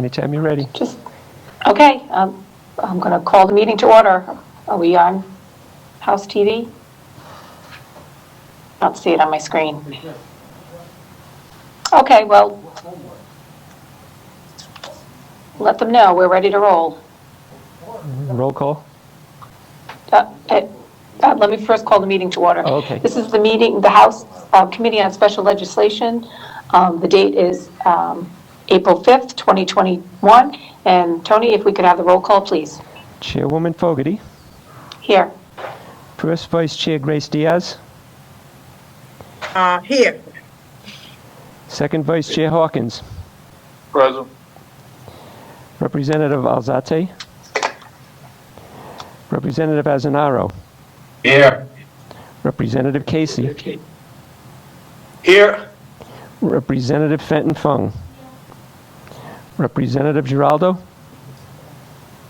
Anytime you're ready. Okay, I'm going to call the meeting to order. Are we on House TV? I don't see it on my screen. Okay, well, let them know we're ready to roll. Roll call. Let me first call the meeting to order. Oh, okay. This is the meeting, the House Committee on Special Legislation. The date is April 5th, 2021. And Tony, if we could have the roll call, please. Chairwoman Fogarty. Here. First Vice Chair Grace Diaz. Here. Second Vice Chair Hawkins. Present. Representative Alzate. Representative Azanaro. Here. Representative Casey. Here. Representative Fenton Fung. Representative Giraldo.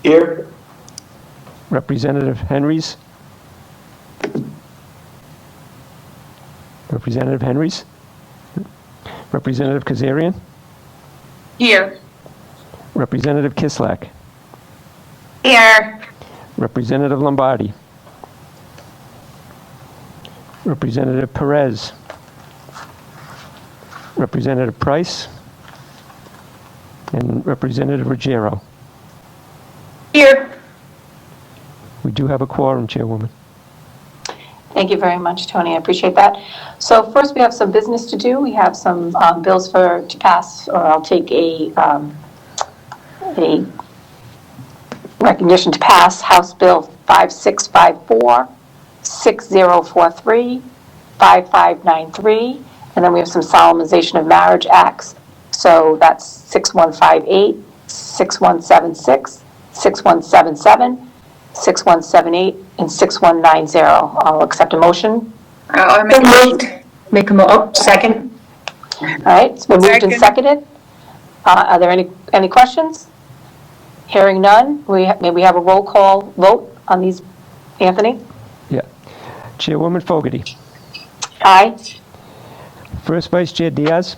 Here. Representative Henrys. Representative Henrys. Representative Kazarian. Here. Representative Kislak. Here. Representative Lombardi. Representative Perez. Representative Price. And Representative Ruggiero. Here. We do have a quorum, Chairwoman. Thank you very much, Tony. I appreciate that. So first, we have some business to do. We have some bills to pass, or I'll take a recognition to pass House Bill 5654, 6043, 5593, and then we have some solemnization of marriage acts. So that's 6158, 6176, 6177, 6178, and 6190. I'll accept a motion. I'll make a motion. Second. All right, it's been moved and seconded. Are there any questions? Hearing none, may we have a roll call vote on these, Anthony? Yeah. Chairwoman Fogarty. Aye. First Vice Chair Diaz.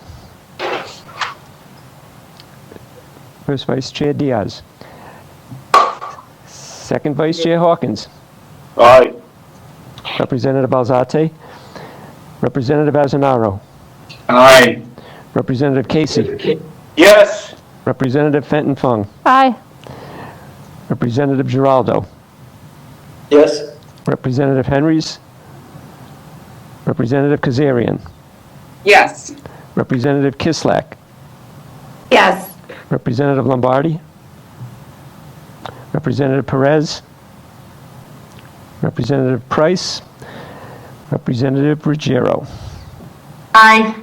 First Vice Chair Diaz. Second Vice Chair Hawkins. Aye. Representative Alzate. Representative Azanaro. Aye. Representative Casey. Yes. Representative Fenton Fung. Aye. Representative Giraldo. Yes. Representative Henrys. Representative Kazarian. Yes. Representative Kislak. Yes. Representative Lombardi. Representative Perez. Representative Price. Representative Ruggiero. Aye.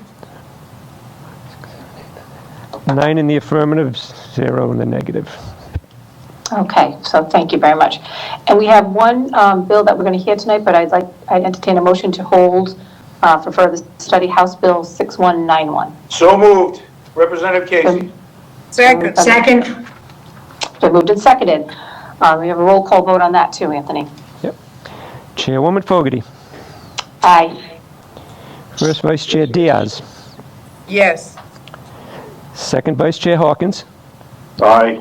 9 in the affirmative, 0 in the negative. Okay, so thank you very much. And we have one bill that we're going to hear tonight, but I'd entertain a motion to hold for further study, House Bill 6191. So moved. Representative Casey. Second. Second. Been moved and seconded. We have a roll call vote on that too, Anthony. Yep. Chairwoman Fogarty. Aye. First Vice Chair Diaz. Yes. Second Vice Chair Hawkins. Aye.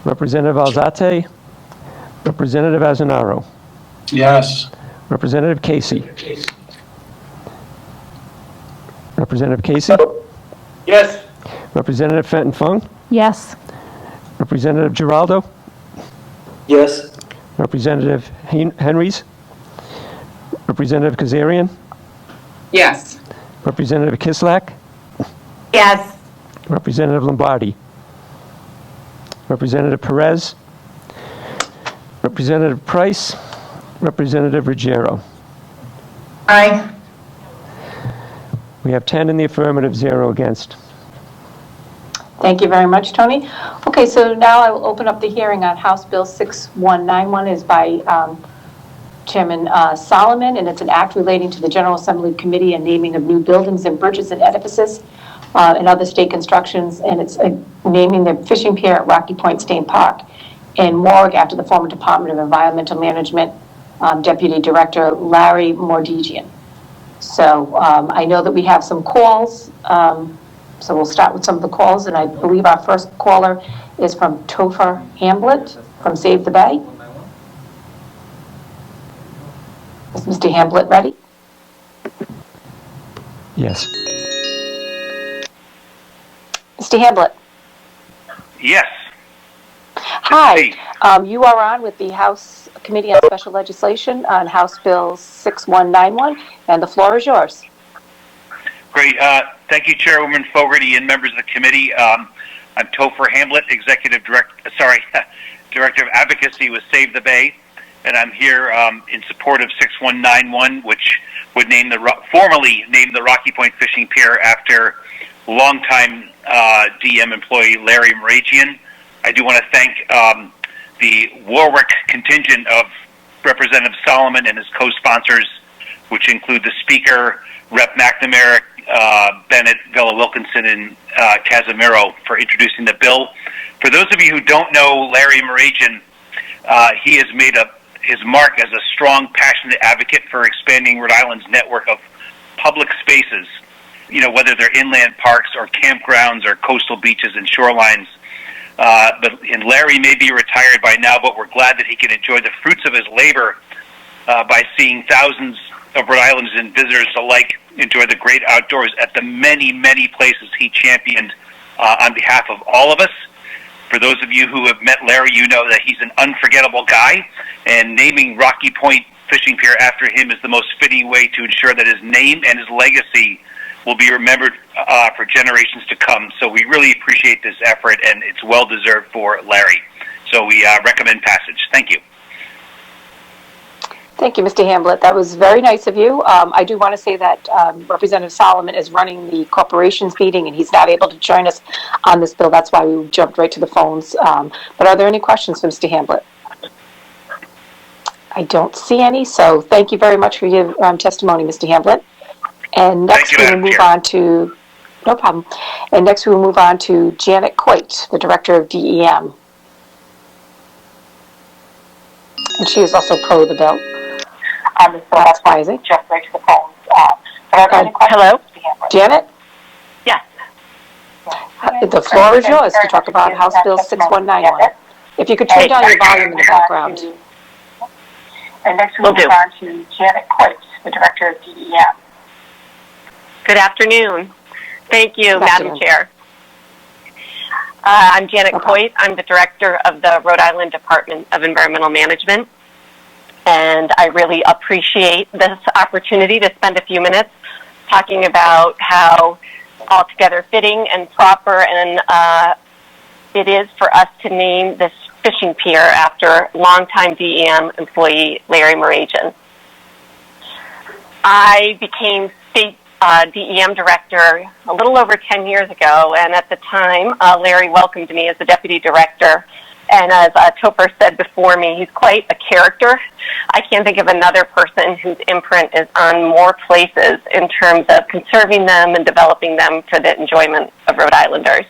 Representative Alzate. Representative Azanaro. Yes. Representative Casey. Representative Casey. Yes. Representative Fenton Fung. Yes. Representative Giraldo. Yes. Representative Henrys. Representative Kazarian. Yes. Representative Kislak. Yes. Representative Lombardi. Representative Perez. Representative Price. Representative Ruggiero. Aye. We have 10 in the affirmative, 0 against. Thank you very much, Tony. Okay, so now I will open up the hearing on House Bill 6191. Is by Chairman Solomon, and it's an act relating to the General Assembly Committee and naming of new buildings and bridges and edifices and other state constructions, and it's naming the fishing pier at Rocky Point State Park in Morgue after the former Department of Environmental Management Deputy Director Larry Mardigan. So I know that we have some calls So we'll start with some of the calls, and I believe our first caller is from Topher Hamblett from Save the Bay. Is Mr. Hamblett ready? Yes. Mr. Hamblett? Yes. Hi. You are on with the House Committee on Special Legislation on House Bill 6191, and the floor is yours. Great. Thank you, Chairwoman Fogarty and members of the committee. I'm Topher Hamblett, Director of Advocacy with Save the Bay, and I'm here in support of 6191, which would formally name the Rocky Point Fishing Pier after longtime DM employee Larry Mardigan. I do want to thank the Warwick contingent of Representative Solomon and his co-sponsors, which include the Speaker, Rep. McNamara, Bennett, Vela Wilkinson, and Casimiro for introducing the bill. For those of you who don't know Larry Mardigan, he has made his mark as a strong, passionate advocate for expanding Rhode Island's network of public spaces, whether they're inland parks or campgrounds or coastal beaches and shorelines. And Larry may be retired by now, but we're glad that he can enjoy the fruits of his labor by seeing thousands of Rhode Islanders and visitors alike enjoy the great outdoors at the many, many places he championed on behalf of all of us. For those of you who have met Larry, you know that he's an unforgettable guy, and naming Rocky Point Fishing Pier after him is the most fitting way to ensure that his name and his legacy will be remembered for generations to come. So we really appreciate this effort, and it's well-deserved for Larry. So we recommend passage. Thank you. Thank you, Mr. Hamblett. That was very nice of you. I do want to say that Representative Solomon is running the corporations meeting, and he's not able to join us on this bill. That's why we jumped right to the phones. But are there any questions for Mr. Hamblett? I don't see any, so thank you very much for your testimony, Mr. Hamblett. And next we will move on to, no problem. And next we will move on to Janet Coit, the Director of DEM. And she is also pro the bill. So that's why I jump right to the phones. Hello? Janet? Yes. The floor is yours to talk about House Bill 6191. If you could turn down your volume in the background. And next we'll move on to Janet Coit, the Director of DEM. Good afternoon. Thank you, Madam Chair. I'm Janet Coit. I'm the Director of the Rhode Island Department of Environmental Management. And I really appreciate this opportunity to spend a few minutes talking about how altogether fitting and proper and it is for us to name this fishing pier after longtime DEM employee Larry Mardigan. I became state DEM director a little over 10 years ago, and at the time, Larry welcomed me as the deputy director. And as Topher said before me, he's quite a character. I can't think of another person whose imprint is on more places in terms of conserving them and developing them for the enjoyment of Rhode Islanders.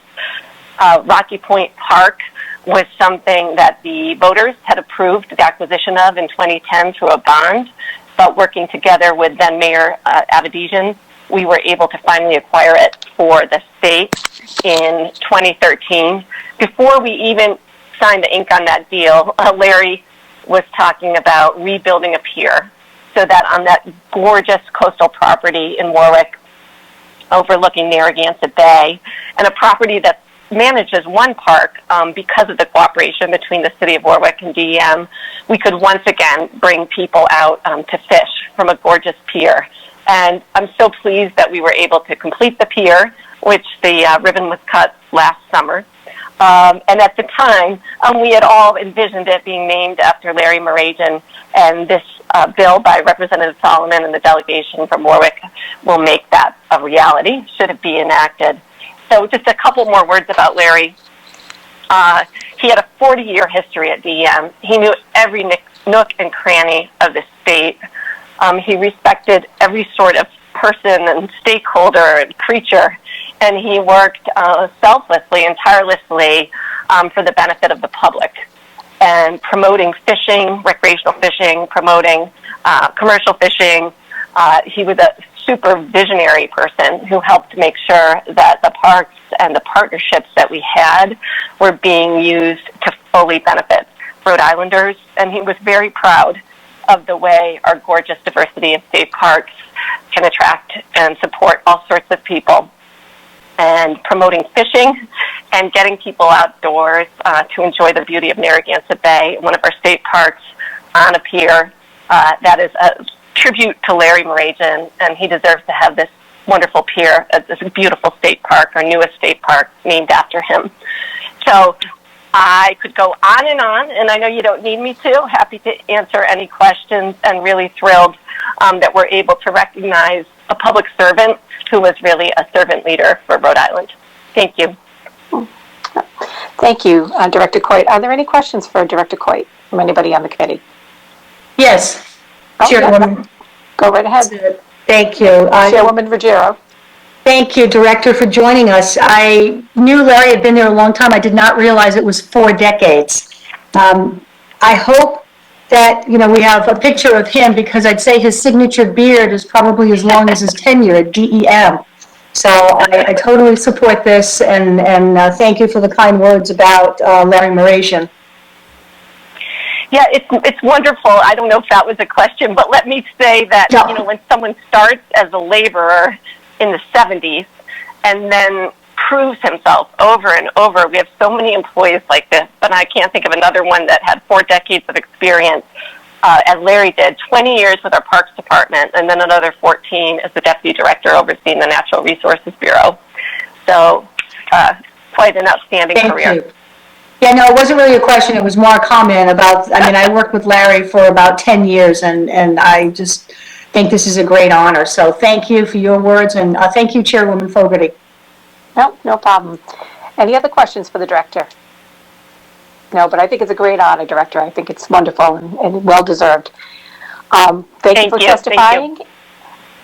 Rocky Point Park was something that the voters had approved the acquisition of in 2010 through a bond, but working together with then Mayor Avedisian, we were able to finally acquire it for the state in 2013. Before we even signed the ink on that deal, Larry was talking about rebuilding a pier so that on that gorgeous coastal property in Warwick overlooking Narragansett Bay, and a property that manages one park because of the cooperation between the City of Warwick and DEM, we could once again bring people out to fish from a gorgeous pier. And I'm so pleased that we were able to complete the pier, which the ribbon was cut last summer. And at the time, we had all envisioned it being named after Larry Mardigan, and this bill by Representative Solomon and the delegation from Warwick will make that a reality, should it be enacted. So just a couple more words about Larry. He had a 40-year history at DEM. He knew every nook and cranny of the state. He respected every sort of person and stakeholder and creature, and he worked selflessly and tirelessly for the benefit of the public and promoting fishing, recreational fishing, promoting commercial fishing, He was a super visionary person who helped make sure that the parks and the partnerships that we had were being used to fully benefit Rhode Islanders, and he was very proud of the way our gorgeous diversity of state parks can attract and support all sorts of people, and promoting fishing and getting people outdoors to enjoy the beauty of Narragansett Bay, one of our state parks on a pier. That is a tribute to Larry Mardigan, and he deserves to have this wonderful pier, this beautiful state park, our newest state park, named after him. So I could go on, and I know you don't need me to. Happy to answer any questions, and really thrilled that we're able to recognize a public servant who was really a servant leader for Rhode Island. Thank you. Thank you, Director Coit. Are there any questions for Director Coit from anybody on the committee? Yes, Chairwoman. Go right ahead. Thank you. Chairwoman Ruggiero. Thank you, Director, for joining us. I knew Larry had been there a long time. I did not realize it was 4 decades. I hope that, we have a picture of him, because I'd say his signature beard is probably as long as his tenure at DEM. So I totally support this, and thank you for the kind words about Larry Mardigan. Yeah, it's wonderful. I don't know if that was a question, but let me say that, when someone starts as a laborer in the 70s and then proves himself over and over, we have so many employees like this, but I can't think of another one that had 4 decades of experience, as Larry did, 20 years with our Parks Department, and then another 14 as the Deputy Director overseeing the Natural Resources Bureau. So quite an outstanding career. Thank you. Yeah, no, it wasn't really a question. It was more a comment about, I worked with Larry for about 10 years, and I just think this is a great honor. So thank you for your words, and thank you, Chairwoman Fogarty. No problem. Any other questions for the Director? No, but I think it's a great honor, Director. I think it's wonderful and well-deserved. Thank you for testifying.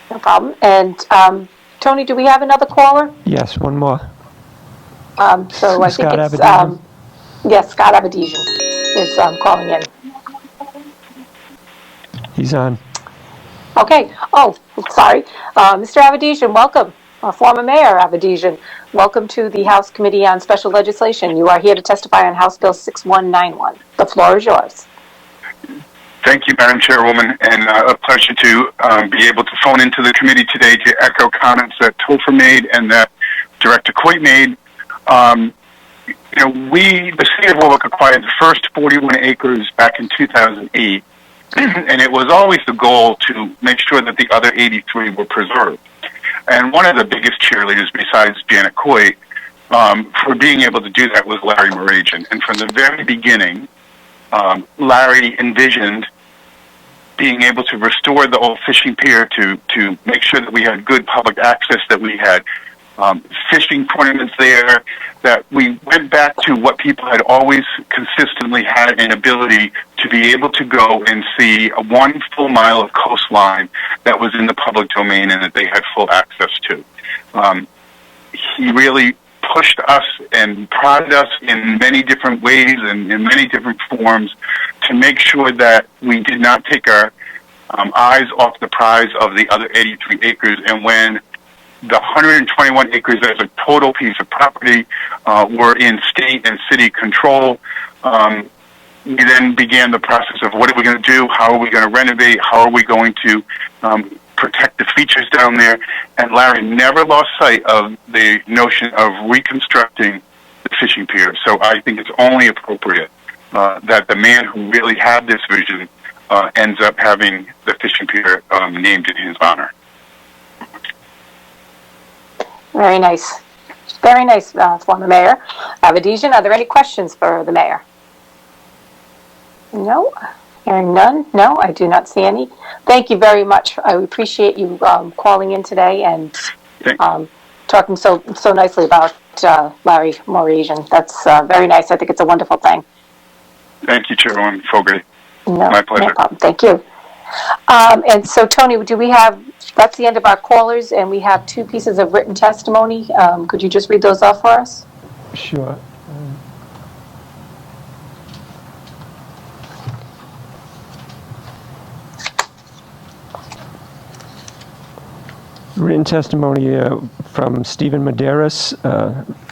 No problem. And Tony, do we have another caller? Yes, one more. So I think it's... Abedisian. Yes, Scott Abedisian is calling in. He's on. Okay. Oh, sorry. Mr. Abedisian, welcome. Former Mayor Abedisian, welcome to the House Committee on Special Legislation. You are here to testify on House Bill 6191. The floor is yours. Thank you, Madam Chairwoman, and a pleasure to be able to phone into the committee today to echo comments that Topher made and that Director Coit made. The city of Warwick acquired the first 41 acres back in 2008, and it was always the goal to make sure that the other 83 were preserved. And one of the biggest cheerleaders, besides Janet Coit, for being able to do that was Larry Mardigan. And from the very beginning, Larry envisioned being able to restore the old fishing pier to make sure that we had good public access, that we had fishing tournaments there, that we went back to what people had always consistently had an ability to be able to go and see 1 full mile of coastline that was in the public domain and that they had full access to. He really pushed us and prodded us in many different ways and in many different forms to make sure that we did not take our eyes off the prize of the other 83 acres. And when the 121 acres as a total piece of property were in state and city control, we then began the process of what are we going to do, how are we going to renovate, how are we going to protect the features down there. And Larry never lost sight of the notion of reconstructing the fishing pier. So I think it's only appropriate that the man who really had this vision ends up having the fishing pier named in his honor. Very nice. Very nice, former Mayor Abedisian. Are there any questions for the Mayor? No. Hearing none? No, I do not see any. Thank you very much. I appreciate you calling in today and talking so nicely about Larry Mardigan. That's very nice. I think it's a wonderful thing. Thank you, Chairwoman Fogarty. No, my pleasure. No problem. Thank you. And so, Tony, do we have, that's the end of our callers, and we have 2 pieces of written testimony. Could you just read those off for us? Sure. Written testimony from Stephen Medeiros.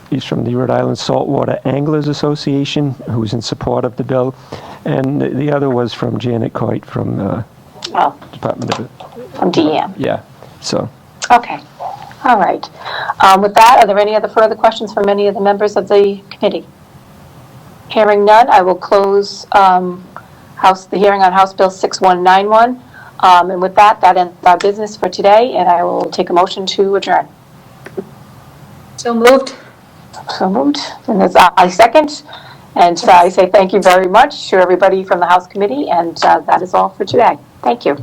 He's from the Rhode Island Saltwater Anglers Association, who's in support of the bill. And the other was from Janet Coit from Department of... From DEM. Yeah, so... Okay, all right. With that, are there any other further questions from any of the members of the committee? Hearing none, I will close the hearing on House Bill 6191. And with that, that ends our business for today, and I will take a motion to adjourn. So moved. So moved, and as I second. And I say thank you very much to everybody from the House Committee, and that is all for today. Thank you.